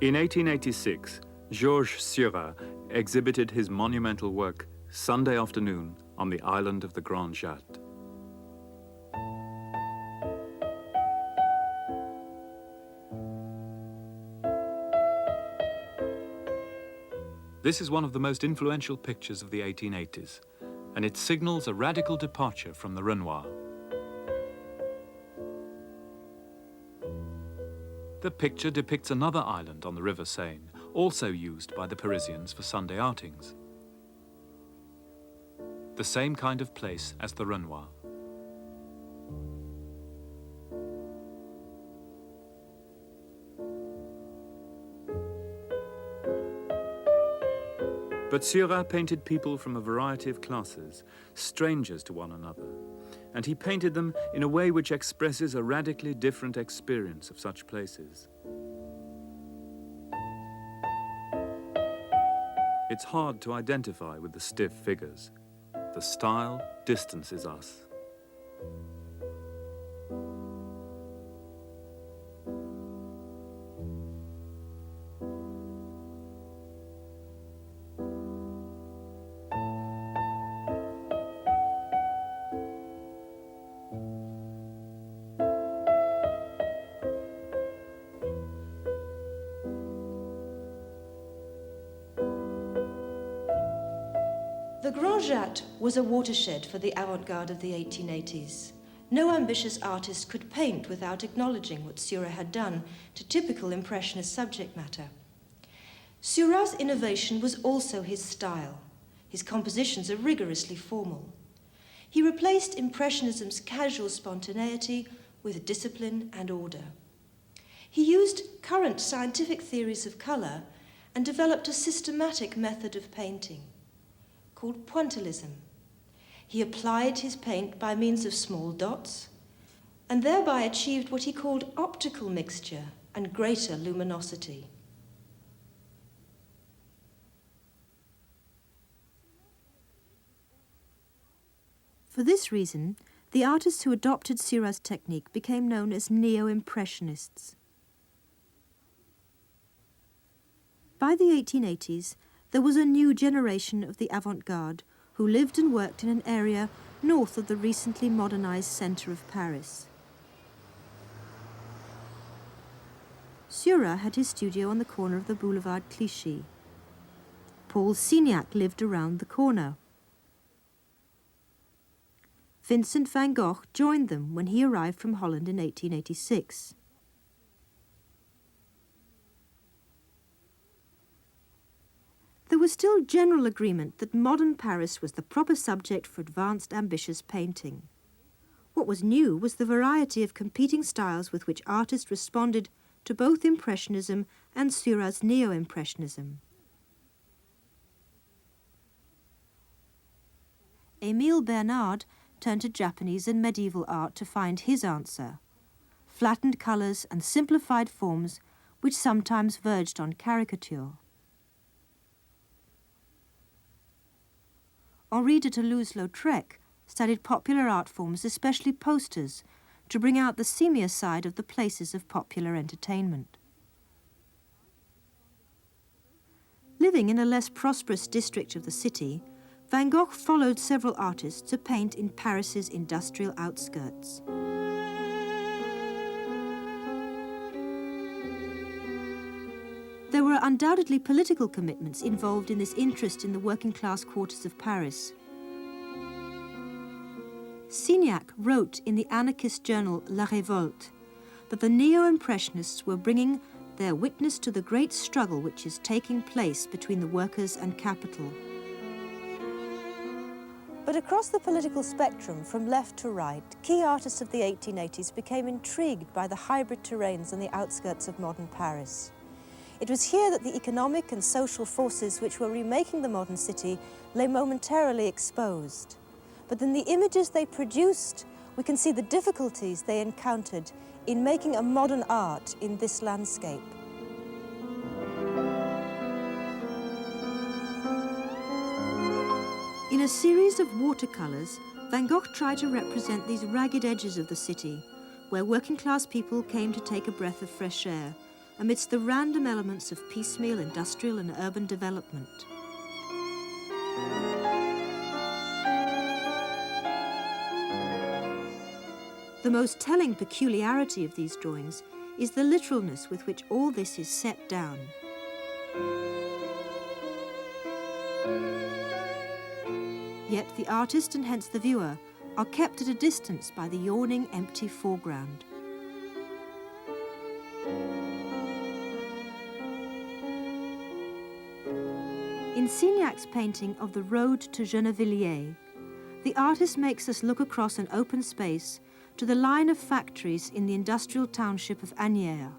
In 1886, Georges Seurat exhibited his monumental work, Sunday Afternoon, on the island of the Grande Jatte. This is one of the most influential pictures of the 1880s, and it signals a radical departure from the Renoir. The picture depicts another island on the River Seine, also used by the Parisians for Sunday outings. The same kind of place as the Renoir. But Seurat painted people from a variety of classes, strangers to one another, and he painted them in a way which expresses a radically different experience of such places. It's hard to identify with the stiff figures. The style distances us. The Grande Jatte was a watershed for the avant-garde of the 1880s. No ambitious artist could paint without acknowledging what Seurat had done to typical Impressionist subject matter. Seurat's innovation was also his style. His compositions are rigorously formal. He replaced Impressionism's casual spontaneity with discipline and order. He used current scientific theories of color and developed a systematic method of painting called pointillism. He applied his paint by means of small dots and thereby achieved what he called optical mixture and greater luminosity. For this reason, the artists who adopted Seurat's technique became known as neo-impressionists. By the 1880s, there was a new generation of the avant-garde who lived and worked in an area north of the recently modernized center of Paris. Seurat had his studio on the corner of the Boulevard Clichy. Paul Signac lived around the corner. Vincent van Gogh joined them when he arrived from Holland in 1886. There was still general agreement that modern Paris was the proper subject for advanced, ambitious painting. What was new was the variety of competing styles with which artists responded to both Impressionism and Seurat's Neo-Impressionism. Émile Bernard turned to Japanese and medieval art to find his answer: flattened colours and simplified forms which sometimes verged on caricature. Henri de Toulouse-Lautrec studied popular art forms, especially posters, to bring out the seamier side of the places of popular entertainment. Living in a less prosperous district of the city, Van Gogh followed several artists to paint in Paris's industrial outskirts. There were undoubtedly political commitments involved in this interest in the working-class quarters of Paris. Signac wrote in the anarchist journal La Révolte that the Neo-Impressionists were bringing their witness to the great struggle which is taking place between the workers and capital. But across the political spectrum, from left to right, key artists of the 1880s became intrigued by the hybrid terrains on the outskirts of modern Paris. It was here that the economic and social forces which were remaking the modern city lay momentarily exposed. But in the images they produced, we can see the difficulties they encountered in making a modern art in this landscape. In a series of watercolours, Van Gogh tried to represent these ragged edges of the city, where working-class people came to take a breath of fresh air, amidst the random elements of piecemeal industrial and urban development. The most telling peculiarity of these drawings is the literalness with which all this is set down. Yet the artist, and hence the viewer, are kept at a distance by the yawning, empty foreground. In Signac's painting of the Road to Gennevilliers, the artist makes us look across an open space to the line of factories in the industrial township of Asnières.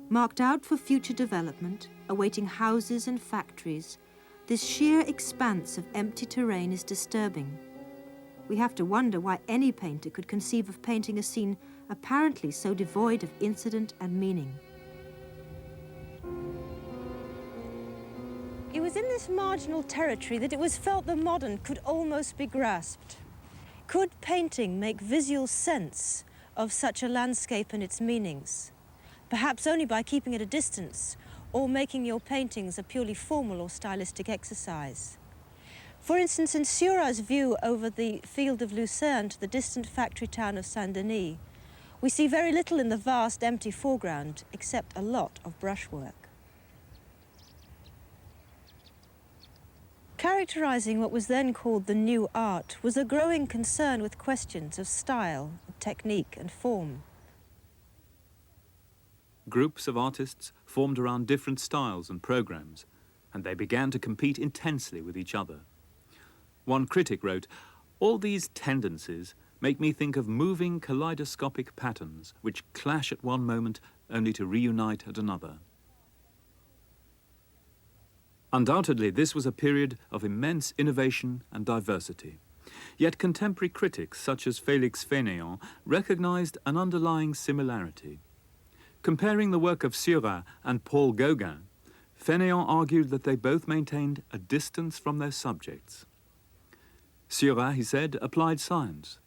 Marked out for future development, awaiting houses and factories, this sheer expanse of empty terrain is disturbing. We have to wonder why any painter could conceive of painting a scene apparently so devoid of incident and meaning. It was in this marginal territory that it was felt the modern could almost be grasped. Could painting make visual sense of such a landscape and its meanings? Perhaps only by keeping at a distance or making your paintings a purely formal or stylistic exercise. For instance, in Seurat's view over the field of Lucerne to the distant factory town of Saint-Denis, we see very little in the vast empty foreground except a lot of brushwork. Characterizing what was then called the new art was a growing concern with questions of style, technique and form. Groups of artists formed around different styles and programs, and they began to compete intensely with each other. One critic wrote, "All these tendencies make me think of moving kaleidoscopic patterns which clash at one moment only to reunite at another." Undoubtedly, this was a period of immense innovation and diversity. Yet contemporary critics such as Félix Fénéon recognized an underlying similarity. Comparing the work of Seurat and Paul Gauguin, Fénéon argued that they both maintained a distance from their subjects. Seurat, he said, applied science,